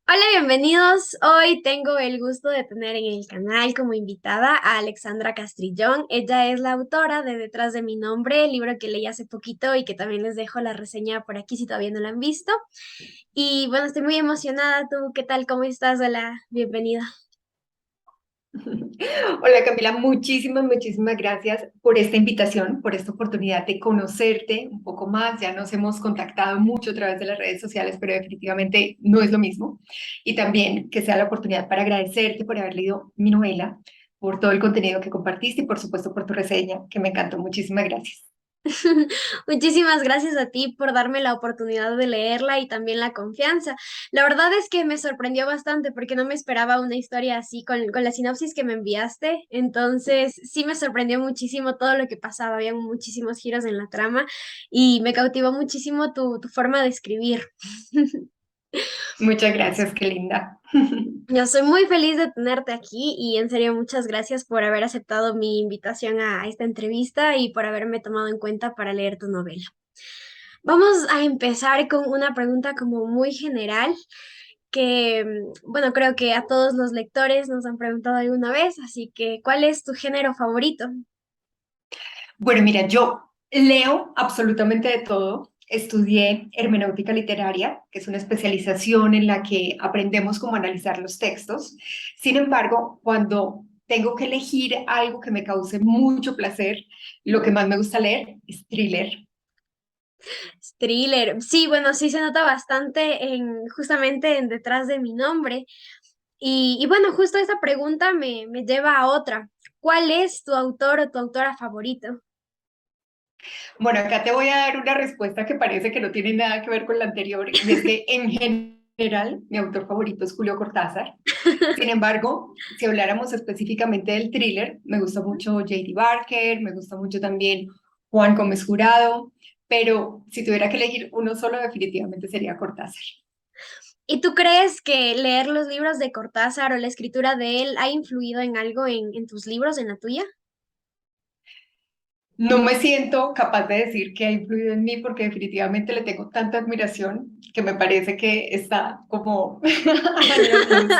Hola, bienvenidos. Hoy tengo el gusto de tener en el canal como invitada a Alexandra Castrillón. Ella es la autora de Detrás de mi nombre, el libro que leí hace poquito y que también les dejo la reseña por aquí si todavía no la han visto. Y bueno, estoy muy emocionada. ¿Tú qué tal? ¿Cómo estás? Hola, bienvenida. Hola Camila, muchísimas gracias por esta invitación, por esta oportunidad de conocerte un poco más. Ya nos hemos contactado mucho a través de las redes sociales, pero definitivamente no es lo mismo. Y también que sea la oportunidad para agradecerte por haber leído mi novela, por todo el contenido que compartiste y por supuesto por tu reseña, que me encantó. Muchísimas gracias. Muchísimas gracias a ti por darme la oportunidad de leerla y también la confianza. La verdad es que me sorprendió bastante porque no me esperaba una historia así con la sinopsis que me enviaste. Entonces, sí me sorprendió muchísimo todo lo que pasaba. Había muchísimos giros en la trama y me cautivó muchísimo tu forma de escribir. Muchas gracias, qué linda. Yo soy muy feliz de tenerte aquí y en serio muchas gracias por haber aceptado mi invitación a esta entrevista y por haberme tomado en cuenta para leer tu novela. Vamos a empezar con una pregunta como muy general que, bueno, creo que a todos los lectores nos han preguntado alguna vez, así que ¿cuál es tu género favorito? Bueno, mira, yo leo absolutamente de todo. Estudié hermenéutica literaria, que es una especialización en la que aprendemos cómo analizar los textos. Sin embargo, cuando tengo que elegir algo que me cause mucho placer, lo que más me gusta leer es thriller. Thriller. Sí, bueno, sí se nota bastante justamente en detrás de mi nombre. Y bueno, justo esa pregunta me lleva a otra. ¿Cuál es tu autor o tu autora favorito? Bueno, acá te voy a dar una respuesta que parece que no tiene nada que ver con la anterior, y es que en general mi autor favorito es Julio Cortázar. Sin embargo, si habláramos específicamente del thriller, me gusta mucho J.D. Barker, me gusta mucho también Juan Gómez Jurado, pero si tuviera que elegir uno solo, definitivamente sería Cortázar. ¿Y tú crees que leer los libros de Cortázar o la escritura de él ha influido en algo en tus libros, en la tuya? No me siento capaz de decir que ha influido en mí porque definitivamente le tengo tanta admiración que me parece que está como a años luz.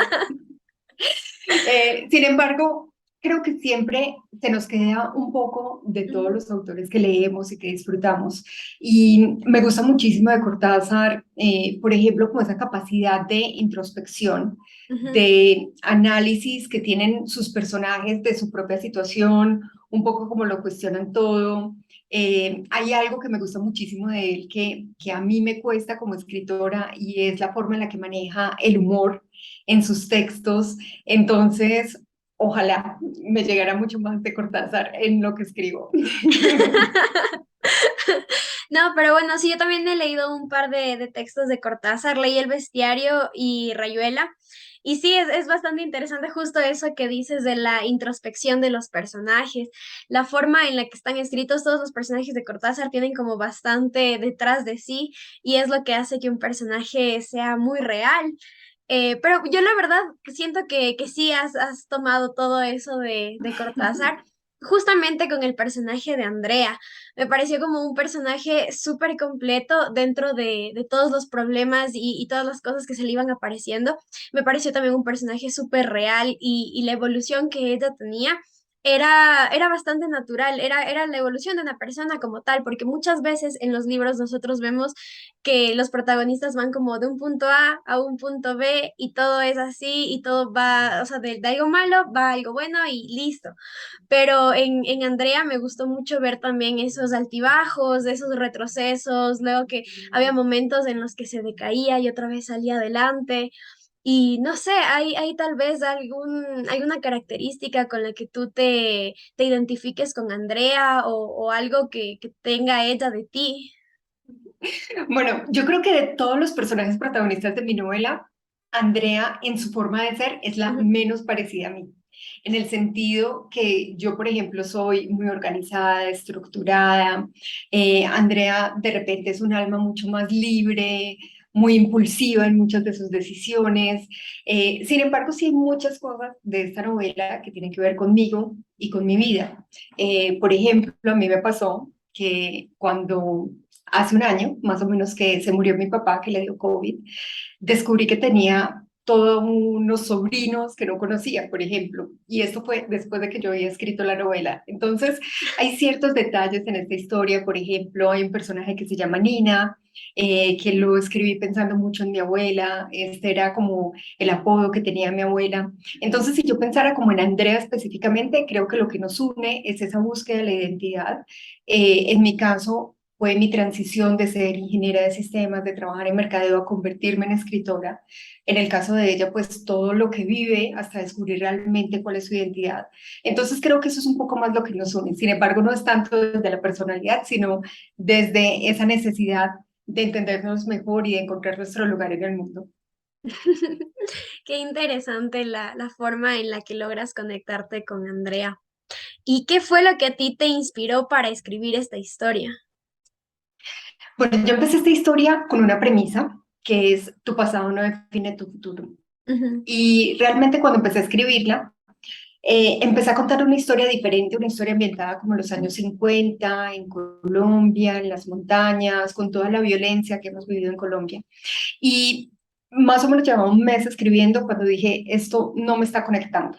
Sin embargo, creo que siempre se nos queda un poco de todos Ujú, los autores que leemos y que disfrutamos. Y me gusta muchísimo de Cortázar, por ejemplo, como esa capacidad de introspección, ujú. de análisis que tienen sus personajes de su propia situación, un poco como lo cuestionan todo. Hay algo que me gusta muchísimo de él que a mí me cuesta como escritora y es la forma en la que maneja el humor en sus textos. Entonces, ojalá me llegara mucho más de Cortázar en lo que escribo. No, pero bueno, sí, yo también he leído un par de textos de Cortázar, leí El Bestiario y Rayuela, y sí, es bastante interesante justo eso que dices de la introspección de los personajes, la forma en la que están escritos todos los personajes de Cortázar tienen como bastante detrás de sí, y es lo que hace que un personaje sea muy real. Pero yo la verdad siento que sí has tomado todo eso de Cortázar, justamente con el personaje de Andrea. Me pareció como un personaje súper completo dentro de todos los problemas y todas las cosas que se le iban apareciendo. Me pareció también un personaje súper real y la evolución que ella tenía. Era bastante natural, era la evolución de una persona como tal, porque muchas veces en los libros nosotros vemos que los protagonistas van como de un punto A un punto B y todo es así y todo va, o sea, de algo malo va a algo bueno y listo. Pero en Andrea me gustó mucho ver también esos altibajos, esos retrocesos, luego que había momentos en los que se decaía y otra vez salía adelante. Y no sé, hay tal vez alguna característica con la que tú te identifiques con Andrea o algo que tenga ella de ti. Bueno, yo creo que de todos los personajes protagonistas de mi novela, Andrea en su forma de ser es la Ujú, menos parecida a mí. En el sentido que yo, por ejemplo, soy muy organizada, estructurada. Andrea de repente es un alma mucho más libre, muy impulsiva en muchas de sus decisiones. Sin embargo, sí hay muchas cosas de esta novela que tienen que ver conmigo y con mi vida. Por ejemplo, a mí me pasó que cuando hace un año, más o menos, que se murió mi papá, que le dio COVID, descubrí que tenía todos unos sobrinos que no conocía, por ejemplo, y esto fue después de que yo había escrito la novela. Entonces, hay ciertos detalles en esta historia, por ejemplo, hay un personaje que se llama Nina, que lo escribí pensando mucho en mi abuela, este era como el apodo que tenía mi abuela. Entonces, si yo pensara como en Andrea específicamente, creo que lo que nos une es esa búsqueda de la identidad. En mi caso, fue mi transición de ser ingeniera de sistemas, de trabajar en mercadeo, a convertirme en escritora. En el caso de ella, pues todo lo que vive hasta descubrir realmente cuál es su identidad. Entonces creo que eso es un poco más lo que nos une. Sin embargo, no es tanto desde la personalidad, sino desde esa necesidad de entendernos mejor y de encontrar nuestro lugar en el mundo. Qué interesante la forma en la que logras conectarte con Andrea. ¿Y qué fue lo que a ti te inspiró para escribir esta historia? Bueno, yo empecé esta historia con una premisa que es tu pasado no define tu futuro. Ujú. Y realmente cuando empecé a escribirla, empecé a contar una historia diferente, una historia ambientada como en los años 50 en Colombia, en las montañas, con toda la violencia que hemos vivido en Colombia. Y más o menos llevaba un mes escribiendo cuando dije, esto no me está conectando.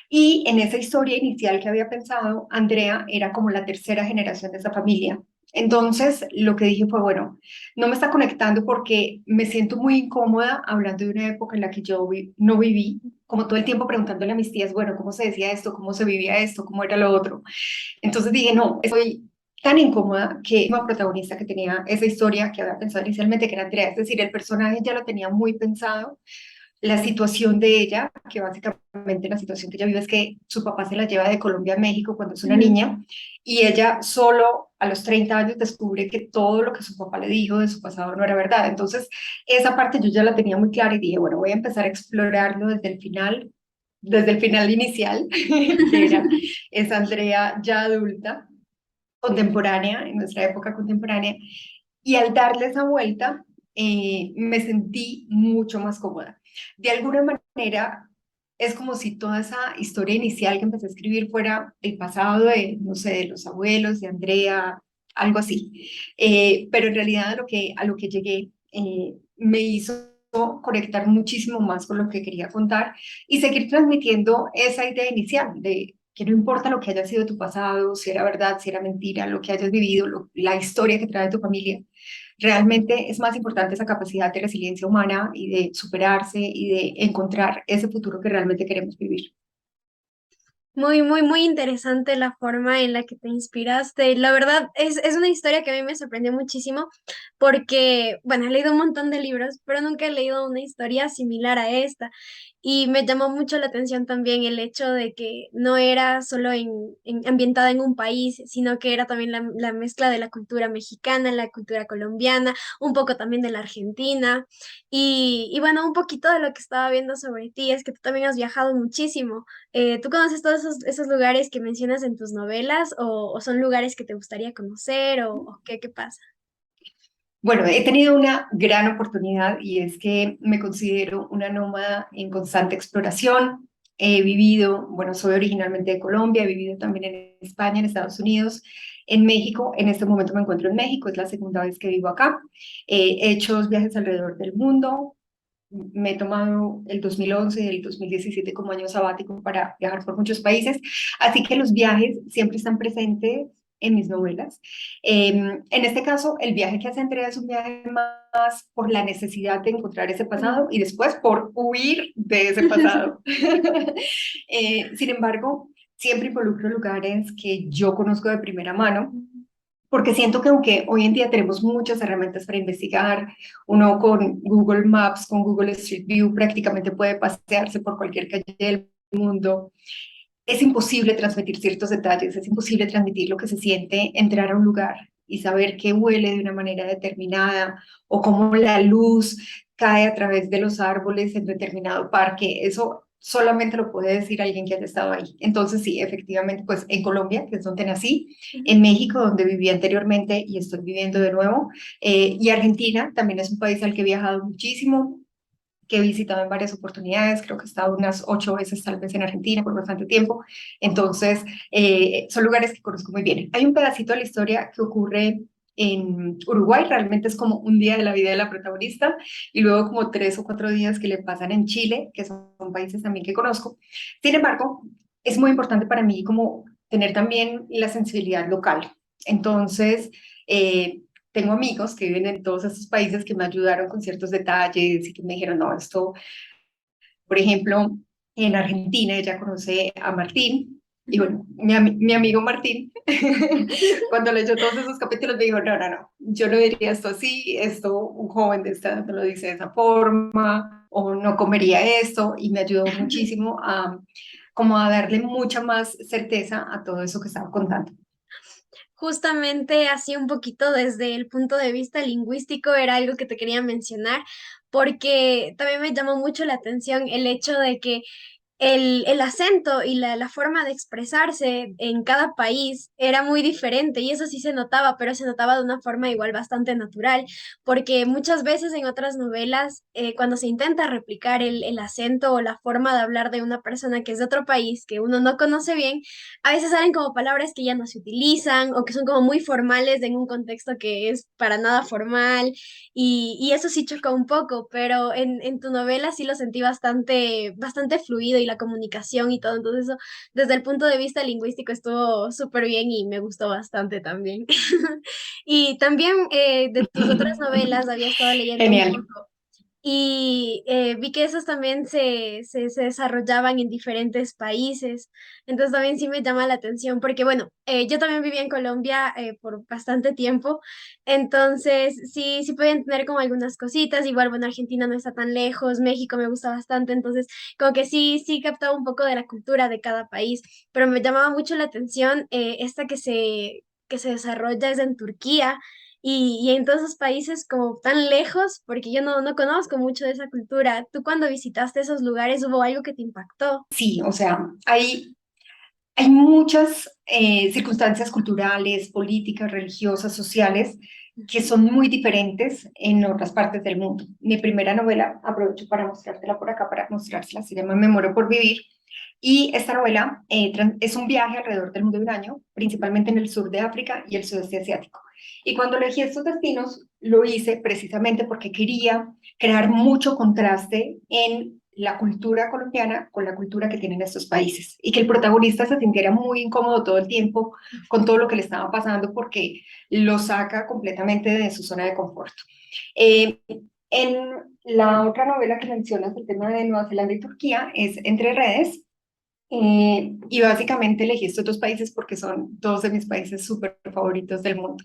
Y en esa historia inicial que había pensado, Andrea era como la tercera generación de esa familia. Entonces, lo que dije fue, bueno, no me está conectando porque me siento muy incómoda hablando de una época en la que yo no viví, como todo el tiempo preguntándole a mis tías, bueno, ¿cómo se decía esto? ¿Cómo se vivía esto? ¿Cómo era lo otro? Entonces dije, no, estoy tan incómoda que la protagonista que tenía esa historia que había pensado inicialmente que era Andrea, es decir, el personaje ya lo tenía muy pensado, la situación de ella, que básicamente la situación que ella vive es que su papá se la lleva de Colombia a México cuando es una Ujú. niña y ella solo a los 30 años descubre que todo lo que su papá le dijo de su pasado no era verdad. Entonces, esa parte yo ya la tenía muy clara y dije, bueno, voy a empezar a explorarlo desde el final inicial, que era esa Andrea ya adulta, contemporánea, en nuestra época contemporánea, y al darle esa vuelta, me sentí mucho más cómoda. De alguna manera, es como si toda esa historia inicial que empecé a escribir fuera el pasado de, no sé, de los abuelos, de Andrea, algo así. Pero en realidad a lo que llegué me hizo conectar muchísimo más con lo que quería contar y seguir transmitiendo esa idea inicial de que no importa lo que haya sido tu pasado, si era verdad, si era mentira, lo que hayas vivido, la historia que trae tu familia, realmente es más importante esa capacidad de resiliencia humana y de superarse y de encontrar ese futuro que realmente queremos vivir. Muy, muy, muy interesante la forma en la que te inspiraste. La verdad, es una historia que a mí me sorprendió muchísimo porque, bueno, he leído un montón de libros, pero nunca he leído una historia similar a esta. Y me llamó mucho la atención también el hecho de que no era solo ambientada en un país, sino que era también la mezcla de la cultura mexicana, la cultura colombiana, un poco también de la Argentina. Y bueno, un poquito de lo que estaba viendo sobre ti es que tú también has viajado muchísimo. ¿Tú conoces todos esos lugares que mencionas en tus novelas o son lugares que te gustaría conocer o qué pasa? Bueno, he tenido una gran oportunidad y es que me considero una nómada en constante exploración. He vivido, bueno, soy originalmente de Colombia, he vivido también en España, en Estados Unidos, en México. En este momento me encuentro en México, es la segunda vez que vivo acá. He hecho dos viajes alrededor del mundo. Me he tomado el 2011 y el 2017 como año sabático para viajar por muchos países, así que los viajes siempre están presentes en mis novelas. En este caso, el viaje que hace Andrea es un viaje más por la necesidad de encontrar ese pasado Ujú. y después por huir de ese pasado. Sin embargo, siempre involucro lugares que yo conozco de primera mano porque siento que aunque hoy en día tenemos muchas herramientas para investigar, uno con Google Maps, con Google Street View prácticamente puede pasearse por cualquier calle del mundo, es imposible transmitir ciertos detalles, es imposible transmitir lo que se siente entrar a un lugar y saber que huele de una manera determinada o cómo la luz cae a través de los árboles en determinado parque. Eso solamente lo puede decir alguien que haya estado ahí. Entonces, sí, efectivamente, pues en Colombia, que es donde nací, en México, donde viví anteriormente y estoy viviendo de nuevo, y Argentina también es un país al que he viajado muchísimo, que he visitado en varias oportunidades, creo que he estado unas 8 veces tal vez en Argentina por bastante tiempo, entonces son lugares que conozco muy bien. Hay un pedacito de la historia que ocurre en Uruguay, realmente es como un día de la vida de la protagonista, y luego como 3 o 4 días que le pasan en Chile, que son países también que conozco. Sin embargo, es muy importante para mí como tener también la sensibilidad local. Entonces, tengo amigos que viven en todos esos países que me ayudaron con ciertos detalles y que me dijeron, no, esto, por ejemplo, en Argentina ella conoce a Martín, y bueno, mi amigo Martín, cuando leyó todos esos capítulos me dijo, no, no, no, yo no diría esto así, esto un joven de esta edad no lo dice de esa forma, o no comería esto, y me ayudó muchísimo a como a darle mucha más certeza a todo eso que estaba contando. Justamente así un poquito desde el punto de vista lingüístico era algo que te quería mencionar, porque también me llamó mucho la atención el hecho de que el acento y la forma de expresarse en cada país era muy diferente y eso sí se notaba, pero se notaba de una forma igual bastante natural, porque muchas veces en otras novelas, cuando se intenta replicar el acento o la forma de hablar de una persona que es de otro país, que uno no conoce bien, a veces salen como palabras que ya no se utilizan o que son como muy formales en un contexto que es para nada formal y eso sí chocó un poco, pero en tu novela sí lo sentí bastante, bastante fluido y la comunicación y todo. Entonces eso, desde el punto de vista lingüístico estuvo súper bien y me gustó bastante también. Y también de tus otras novelas había estado leyendo un Genial. poco. Y vi que esos también se desarrollaban en diferentes países. Entonces también sí me llama la atención porque, bueno, yo también viví en Colombia por bastante tiempo. Entonces sí, sí podía entender como algunas cositas. Igual, bueno, Argentina no está tan lejos, México me gusta bastante. Entonces, como que sí, sí captaba un poco de la cultura de cada país. Pero me llamaba mucho la atención esta que se desarrolla es en Turquía y en todos esos países como tan lejos, porque yo no conozco mucho de esa cultura. ¿Tú cuando visitaste esos lugares hubo algo que te impactó? Sí, o sea, hay muchas circunstancias culturales, políticas, religiosas, sociales que son muy diferentes en otras partes del mundo. Mi primera novela, aprovecho para mostrártela por acá, para mostrársela, se llama Me muero por vivir. Y esta novela es un viaje alrededor del mundo de un año, principalmente en el sur de África y el sudeste asiático. Y cuando elegí estos destinos, lo hice precisamente porque quería crear mucho contraste en la cultura colombiana con la cultura que tienen estos países y que el protagonista se sintiera muy incómodo todo el tiempo con todo lo que le estaba pasando porque lo saca completamente de su zona de confort. Eh, en la otra novela que mencionas, el tema de Nueva Zelanda y Turquía, es Entre Redes, y básicamente elegí estos dos países porque son dos de mis países súper favoritos del mundo.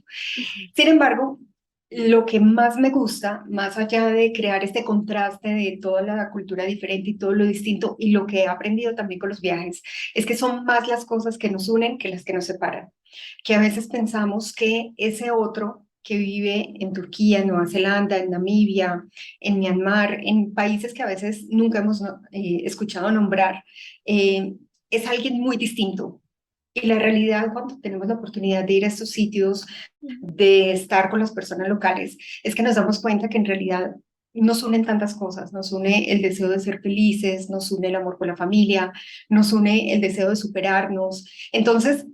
Sin embargo, lo que más me gusta, más allá de crear este contraste de toda la cultura diferente y todo lo distinto, y lo que he aprendido también con los viajes, es que son más las cosas que nos unen que las que nos separan. Que a veces pensamos que ese otro que vive en Turquía, en Nueva Zelanda, en Namibia, en Myanmar, en países que a veces nunca hemos escuchado nombrar, es alguien muy distinto. Y la realidad, cuando tenemos la oportunidad de ir a estos sitios, de estar con las personas locales, es que nos damos cuenta que en realidad nos unen tantas cosas, nos une el deseo de ser felices, nos une el amor por la familia, nos une el deseo de superarnos. Entonces,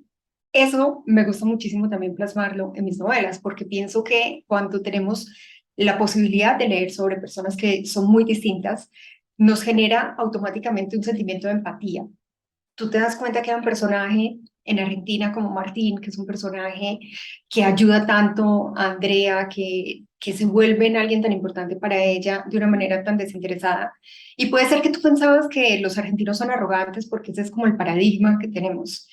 eso me gusta muchísimo también plasmarlo en mis novelas, porque pienso que cuando tenemos la posibilidad de leer sobre personas que son muy distintas, nos genera automáticamente un sentimiento de empatía. Tú te das cuenta que hay un personaje en Argentina como Martín, que es un personaje que ayuda tanto a Andrea, que se vuelve en alguien tan importante para ella de una manera tan desinteresada. Y puede ser que tú pensabas que los argentinos son arrogantes porque ese es como el paradigma que tenemos.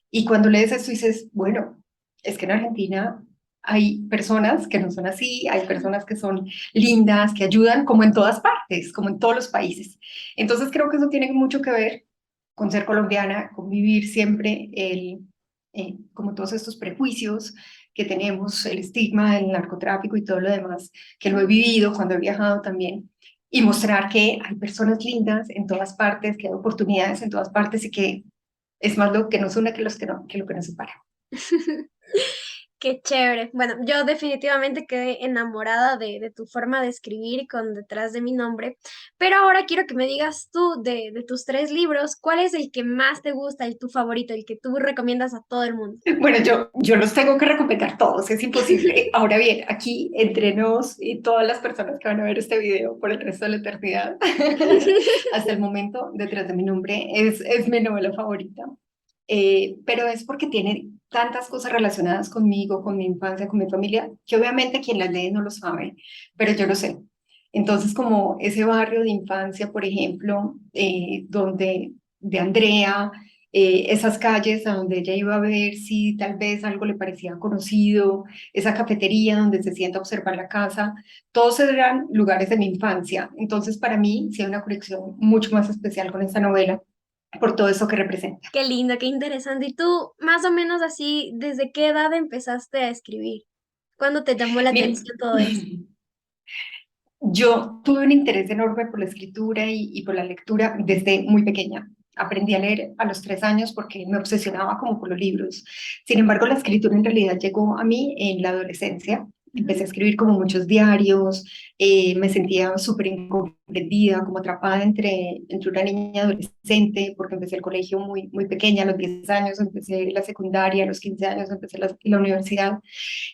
Y cuando lees esto dices, bueno, es que en Argentina hay personas que no son así, hay personas que son lindas, que ayudan como en todas partes, como en todos los países. Entonces creo que eso tiene mucho que ver con ser colombiana, con vivir siempre como todos estos prejuicios que tenemos, el estigma del narcotráfico y todo lo demás, que lo he vivido cuando he viajado también, y mostrar que hay personas lindas en todas partes, que hay oportunidades en todas partes y que es más lo que nos une que, que lo que nos separa. Qué chévere. Bueno, yo definitivamente quedé enamorada de tu forma de escribir con detrás de mi nombre, pero ahora quiero que me digas tú de tus tres libros, ¿cuál es el que más te gusta, el tu favorito, el que tú recomiendas a todo el mundo? Bueno, yo los tengo que recomendar todos, es imposible. Ahora bien, aquí entre nos y todas las personas que van a ver este video por el resto de la eternidad, hasta el momento, Detrás de mi nombre, es mi novela favorita. Pero es porque tiene tantas cosas relacionadas conmigo, con mi infancia, con mi familia, que obviamente quien las lee no lo sabe, pero yo lo sé. Entonces, como ese barrio de infancia, por ejemplo, donde de Andrea, esas calles a donde ella iba a ver si tal vez algo le parecía conocido, esa cafetería donde se sienta a observar la casa, todos eran lugares de mi infancia. Entonces, para mí, sí hay una conexión mucho más especial con esta novela por todo eso que representa. Qué lindo, qué interesante. ¿Y tú, más o menos así, desde qué edad empezaste a escribir? ¿Cuándo te llamó la Mire, atención todo esto? yo tuve un interés enorme por la escritura y por la lectura desde muy pequeña. Aprendí a leer a los 3 años porque me obsesionaba como por los libros. Sin embargo, la escritura en realidad llegó a mí en la adolescencia. Empecé a escribir como muchos diarios, me sentía súper incomprendida, como atrapada entre una niña y adolescente, porque empecé el colegio muy pequeña, a los 10 años, empecé la secundaria, a los 15 años empecé la universidad.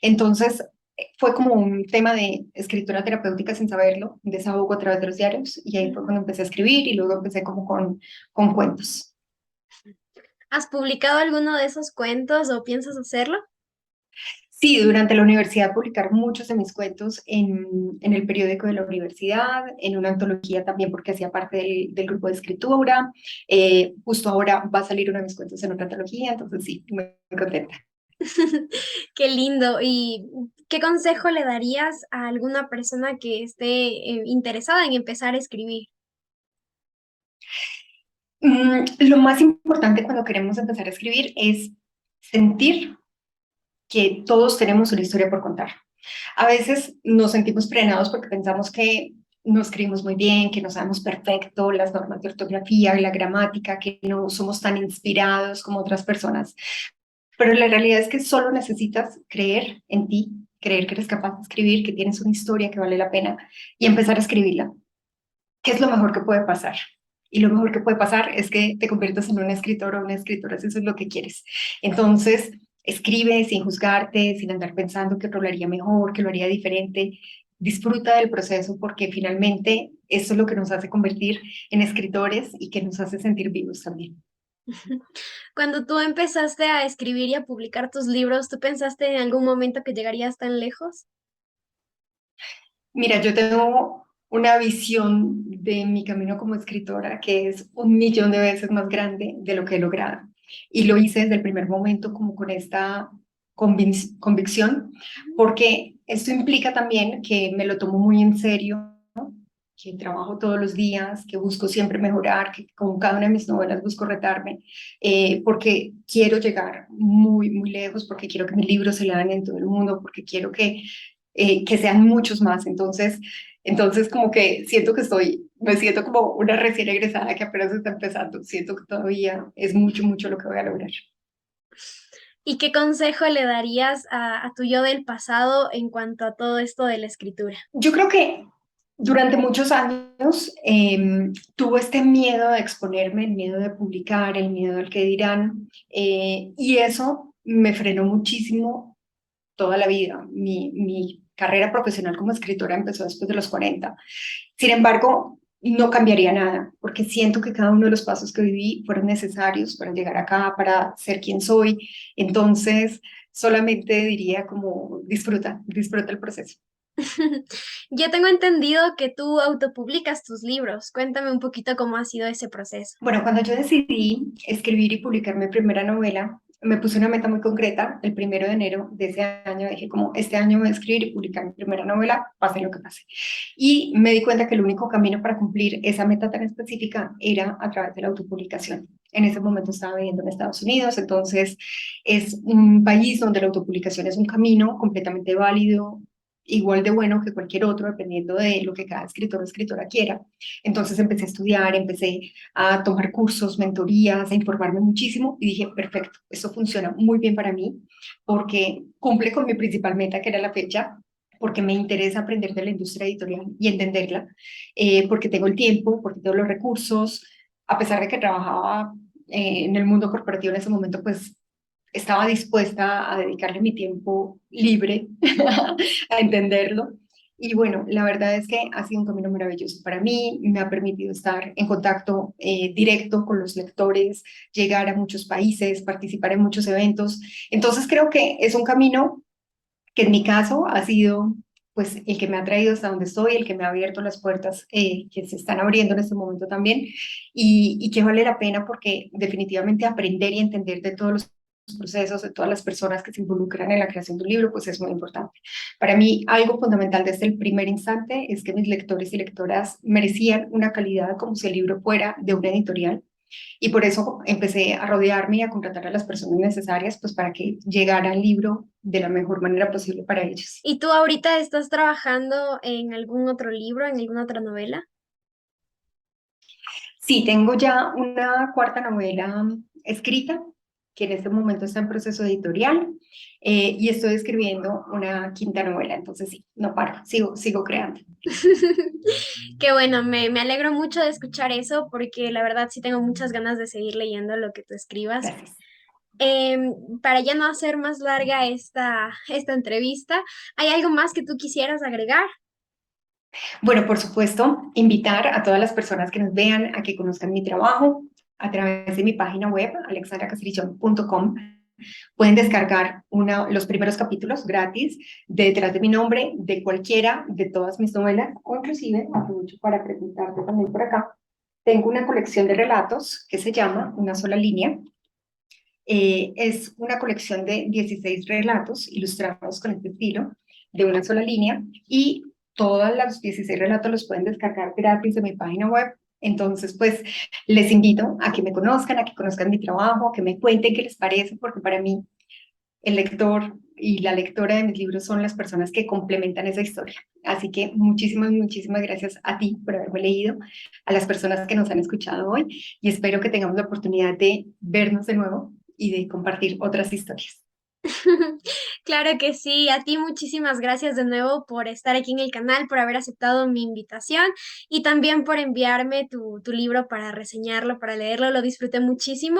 Entonces, fue como un tema de escritura terapéutica sin saberlo, un desahogo a través de los diarios, y ahí fue Ujú. cuando empecé a escribir y luego empecé como con cuentos. ¿Has publicado alguno de esos cuentos o piensas hacerlo? Sí, durante la universidad publicar muchos de mis cuentos en el periódico de la universidad, en una antología también porque hacía parte del grupo de escritura. Justo ahora va a salir uno de mis cuentos en otra antología, entonces sí, muy contenta. Qué lindo. ¿Y qué consejo le darías a alguna persona que esté interesada en empezar a escribir? Lo más importante cuando queremos empezar a escribir es sentir que todos tenemos una historia por contar. A veces nos sentimos frenados porque pensamos que no escribimos muy bien, que no sabemos perfecto las normas de ortografía y la gramática, que no somos tan inspirados como otras personas. Pero la realidad es que solo necesitas creer en ti, creer que eres capaz de escribir, que tienes una historia que vale la pena y empezar a escribirla. ¿Qué es lo mejor que puede pasar? Y lo mejor que puede pasar es que te conviertas en un escritor o una escritora, si eso es lo que quieres. Entonces, escribe sin juzgarte, sin andar pensando que lo haría mejor, que lo haría diferente. Disfruta del proceso porque finalmente eso es lo que nos hace convertir en escritores y que nos hace sentir vivos también. Cuando tú empezaste a escribir y a publicar tus libros, ¿tú pensaste en algún momento que llegarías tan lejos? Mira, yo tengo una visión de mi camino como escritora que es 1 millón de veces más grande de lo que he logrado. Y lo hice desde el primer momento como con esta convicción, porque esto implica también que me lo tomo muy en serio, que trabajo todos los días, que busco siempre mejorar, que con cada una de mis novelas busco retarme, porque quiero llegar muy lejos, porque quiero que mis libros se lean en todo el mundo, porque quiero que sean muchos más. Entonces como que siento que me siento como una recién egresada que apenas está empezando. Siento que todavía es mucho lo que voy a lograr. ¿Y qué consejo le darías a tu yo del pasado en cuanto a todo esto de la escritura? Yo creo que durante muchos años tuvo este miedo de exponerme, el miedo de publicar, el miedo al que dirán, y eso me frenó muchísimo toda la vida. Mi carrera profesional como escritora empezó después de los 40. Sin embargo, no cambiaría nada, porque siento que cada uno de los pasos que viví fueron necesarios para llegar acá, para ser quien soy. Entonces, solamente diría como disfruta el proceso. Yo tengo entendido que tú autopublicas tus libros. Cuéntame un poquito cómo ha sido ese proceso. Bueno, cuando yo decidí escribir y publicar mi primera novela, me puse una meta muy concreta. El 1 de enero de ese año dije como, este año voy a escribir y publicar mi primera novela, pase lo que pase. Y me di cuenta que el único camino para cumplir esa meta tan específica era a través de la autopublicación. En ese momento estaba viviendo en Estados Unidos, entonces es un país donde la autopublicación es un camino completamente válido, igual de bueno que cualquier otro, dependiendo de lo que cada escritor o escritora quiera. Entonces empecé a estudiar, empecé a tomar cursos, mentorías, a informarme muchísimo y dije, perfecto, esto funciona muy bien para mí porque cumple con mi principal meta, que era la fecha, porque me interesa aprender de la industria editorial y entenderla, porque tengo el tiempo, porque tengo los recursos, a pesar de que trabajaba en el mundo corporativo en ese momento, pues estaba dispuesta a dedicarle mi tiempo libre a entenderlo. Y bueno, la verdad es que ha sido un camino maravilloso para mí, me ha permitido estar en contacto directo con los lectores, llegar a muchos países, participar en muchos eventos. Entonces creo que es un camino que en mi caso ha sido pues el que me ha traído hasta donde estoy, el que me ha abierto las puertas que se están abriendo en este momento también y que vale la pena porque definitivamente aprender y entender de todos los procesos, de todas las personas que se involucran en la creación de un libro, pues es muy importante. Para mí, algo fundamental desde el primer instante es que mis lectores y lectoras merecían una calidad como si el libro fuera de una editorial y por eso empecé a rodearme y a contratar a las personas necesarias, pues para que llegara el libro de la mejor manera posible para ellos. ¿Y tú ahorita estás trabajando en algún otro libro, en alguna otra novela? Sí, tengo ya una cuarta novela escrita, que en este momento está en proceso editorial, y estoy escribiendo una quinta novela, entonces sí, no paro, sigo creando. Qué bueno, me alegro mucho de escuchar eso porque la verdad sí tengo muchas ganas de seguir leyendo lo que tú escribas. Gracias. Em, para ya no hacer más larga esta entrevista, ¿hay algo más que tú quisieras agregar? Bueno, por supuesto, invitar a todas las personas que nos vean a que conozcan mi trabajo a través de mi página web, alexandracastrillón.com. Pueden descargar los primeros capítulos gratis de Detrás de mi nombre, de cualquiera de todas mis novelas, o inclusive, aprovecho para preguntarte también por acá, tengo una colección de relatos que se llama Una sola línea. Es una colección de 16 relatos ilustrados con este estilo, de una sola línea, y todos los 16 relatos los pueden descargar gratis de mi página web. Entonces, pues les invito a que me conozcan, a que conozcan mi trabajo, a que me cuenten qué les parece, porque para mí el lector y la lectora de mis libros son las personas que complementan esa historia. Así que muchísimas gracias a ti por haberme leído, a las personas que nos han escuchado hoy y espero que tengamos la oportunidad de vernos de nuevo y de compartir otras historias. Claro que sí, a ti muchísimas gracias de nuevo por estar aquí en el canal, por haber aceptado mi invitación y también por enviarme tu libro para reseñarlo, para leerlo, lo disfruté muchísimo.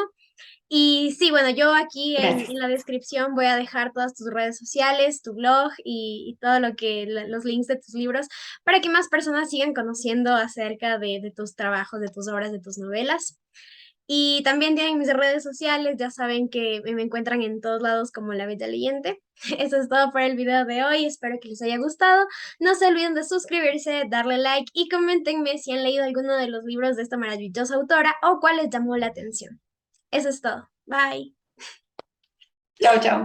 Y sí, bueno, yo aquí en Gracias. la descripción voy a dejar todas tus redes sociales, tu blog y todo lo que, los links de tus libros, para que más personas sigan conociendo acerca de tus trabajos, de tus obras, de tus novelas. Y también tienen mis redes sociales, ya saben que me encuentran en todos lados como La Bella Leyente. Eso es todo por el video de hoy, espero que les haya gustado. No se olviden de suscribirse, darle like y coméntenme si han leído alguno de los libros de esta maravillosa autora o cuál les llamó la atención. Eso es todo. Bye. Chao, chao.